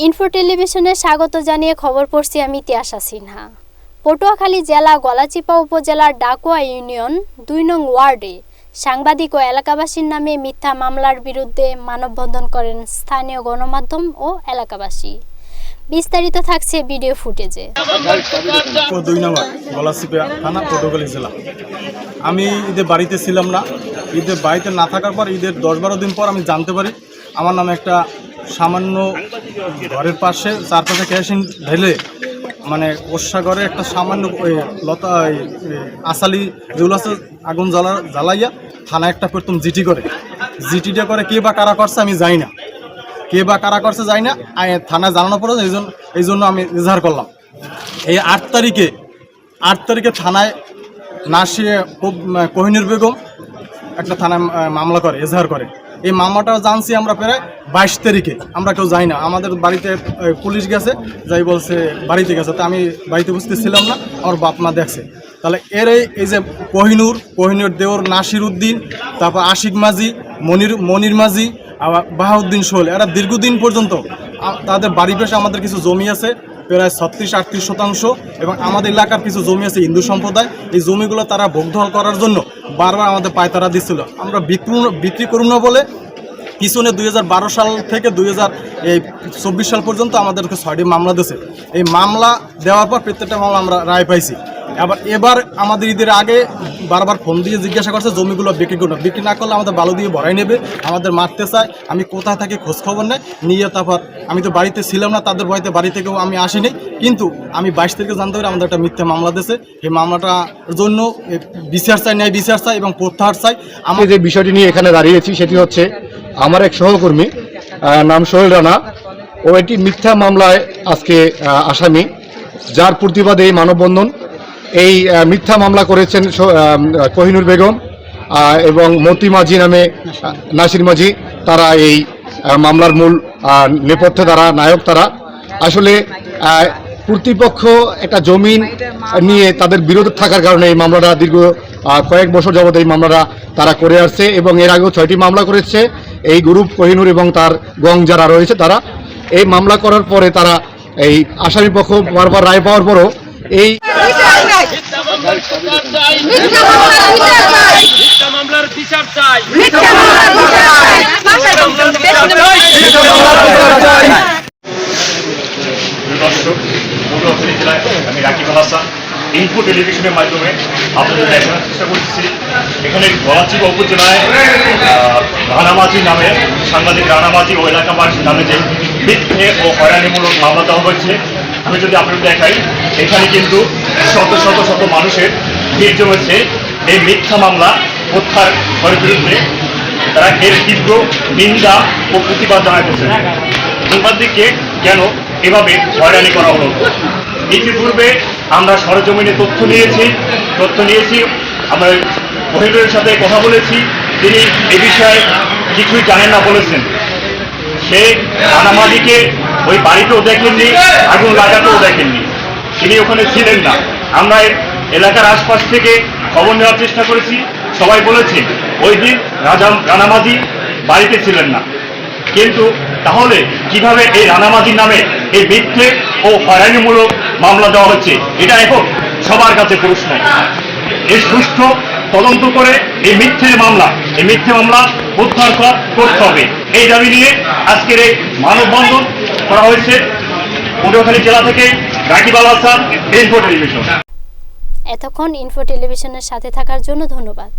Info টেলিভিশনে স্বাগত জানিয়ে খবর পড়ছি আমি তিয়াশা সিনহা। পটুয়াখালী জেলা গলাচিপা উপজেলার ডাকুয়া ইউনিয়ন ২ নং ওয়ার্ডে সাংবাদিক ও এলাকাবাসীর নামে মিথ্যা মামলার বিরুদ্ধে মানববন্ধন করেন স্থানীয় গণমাধ্যম ও এলাকাবাসী। বিস্তারিত থাকছে ভিডিও ফুটেজে। ২ নম্বর গলাচিপা থানা পটুয়াখালী জেলা। আমি ঈদে বাড়িতে ছিলাম না। ঈদে বাড়িতে না থাকার পর ঈদের ১০-১২ দিন পর আমি জানতে পারি আমার নামে একটা সামান্য ঘরের পাশে চারপাশে কেরোসিন ঢেলে মানে ওষাঘরে একটা সামান্য লতা আসালি যেগুলো আছে আগুন জ্বালাইয়া থানায় একটা প্রথম জিটি করে। জিটিটা করে কে বা কারা করছে আমি যাই না, কে বা কারা করছে যাই না। থানায় জানানোর পরে এই জন্য আমি এজাহার করলাম। এই ৮ তারিখে থানায় কোহিনুর বেগম একটা থানায় মামলা করে, এজাহার করে। এই মামলাটা জানছি আমরা প্রায় ২২ তারিখে, আমরা কেউ যাই না। আমাদের বাড়িতে পুলিশ গেছে, যাই বলছে বাড়িতে গেছে, তো আমি বাড়িতে বুঝতেছিলাম না, আমার বাপ মা দেখছে। তাহলে এই যে কোহিনুর দেওর নাসির উদ্দিন, তারপর আশিক মাঝি, মনির মাঝি, আবার বাহাউদ্দিন সোহেল, এরা দীর্ঘদিন পর্যন্ত তাদের বাড়ি পেশে আমাদের কিছু জমি আছে প্রায় ৩৬-৩৮ শতাংশ, এবং আমাদের এলাকার কিছু জমি আছে হিন্দু সম্প্রদায়। এই জমিগুলো তারা ভোগদখল করার জন্য বারবার আমাদের পায়তারা দিচ্ছিল। আমরা বিক্রি করুন না বলে পিছনে ২০১২ সাল থেকে ২০২৪ সাল পর্যন্ত আমাদেরকে ৬টি মামলা দিয়েছে। এই মামলা দেওয়ার পর প্রত্যেকটা মামলা আমরা রায় পাইছি। এবার আমাদের ঈদের আগে বারবার ফোন দিয়ে জিজ্ঞাসা করছে জমিগুলো বিক্রি করুন, বিক্রি না করলে আমাদের বালু দিয়ে ভরাই নেবে, আমাদের মারতে চায়। আমি কোথায় থাকি খোঁজখবর নেই নিয়ে, তারপর আমি তো বাড়িতে ছিলাম না, তাদের ভয়তে বাড়ি থেকেও আমি আসিনি। কিন্তু আমি ২২ তারিখে জানতে পারি আমাদের একটা মিথ্যা মামলা দিয়েছে। এই মামলাটার জন্য বিচার চাই, ন্যায় বিচার চাই এবং প্রত্যাহার চাই। আমি যে বিষয়টি নিয়ে এখানে দাঁড়িয়েছি সেটি হচ্ছে আমার এক সহকর্মী নাম সোহেল রানা, ও একটি মিথ্যা মামলায় আজকে আসামি, যার প্রতিবাদে এই মানববন্ধন। এই মিথ্যা মামলা করেছেন কোহিনুর বেগম এবং মতি মাঝি নামে নাসির মাঝি। তারা এই মামলার মূল নেপথ্যে, তারা নায়ক। তারা আসলে কর্তৃপক্ষ একটা জমিন নিয়ে তাদের বিরোধ থাকার কারণে এই মামলাটা দীর্ঘ কয়েক বছর যাবত এই মামলাটা তারা করে আসছে, এবং এর আগেও 6টি মামলা করেছে এই গ্রুপ কোহিনুর এবং তার গং যারা রয়েছে। তারা এই মামলা করার পরে তারা এই আসামি পক্ষ বারবার রায় পাওয়ার পরও এই আমি রাকিব হাসান ইনফো টেলিভিশনের মাধ্যমে আপনাদের দেখানোর চেষ্টা করছি। এখানে গলাচিপা উপজেলায় রানামাঝি নামে সাংবাদিক রানামাঝি ও এলাকাবাসীর নামে যে মিথ্যে ও হয়রানিমূলক মামলা দেওয়া হয়েছে, আমি যদি আপনাদের দেখাই, এখানে কিন্তু শত শত শত মানুষের ভিড় জমেছে এই মিথ্যা মামলা প্রত্যাহারের বিরুদ্ধে। তারা এর তীব্র নিন্দা ও প্রতিবাদ জানাইতেছে। সাংবাদিককে কেন এভাবে হয়রানি করা হলো? ইতিপূর্বে আমরা সরেজমিনে তথ্য নিয়েছি। আমরা কোহিনুরের সাথে কথা বলেছি, তিনি এ বিষয়ে কিছুই জানেন না বলেছেন। সে রানামাঝিকে ওই বাড়িতেও দেখেননি, আগুন লাগাতেও দেখেননি, তিনি ওখানে ছিলেন না। আমরা এলাকার আশপাশ থেকে খবর নেওয়ার চেষ্টা করেছি, সবাই বলেছে ওই দিন রানামাঝি বাড়িতে ছিলেন না। কিন্তু তাহলে কিভাবে এই রানামাঝির নামে এই মিথ্যে ও হয়রানিমূলক মামলা দেওয়া হচ্ছে, এটা এখন সবার কাছে প্রশ্ন। এই সুষ্ঠু তদন্ত করে এই মিথ্যে মামলা প্রত্যাহার করতে হবে। এই দাবি নিয়ে আজকের এই মানববন্ধন করা হয়েছে। পটুয়াখালী জেলা থেকে রাকিব হাসান, ইনফো টেলিভিশন। এতক্ষণ ইনফো টেলিভিশনের সাথে থাকার জন্য ধন্যবাদ।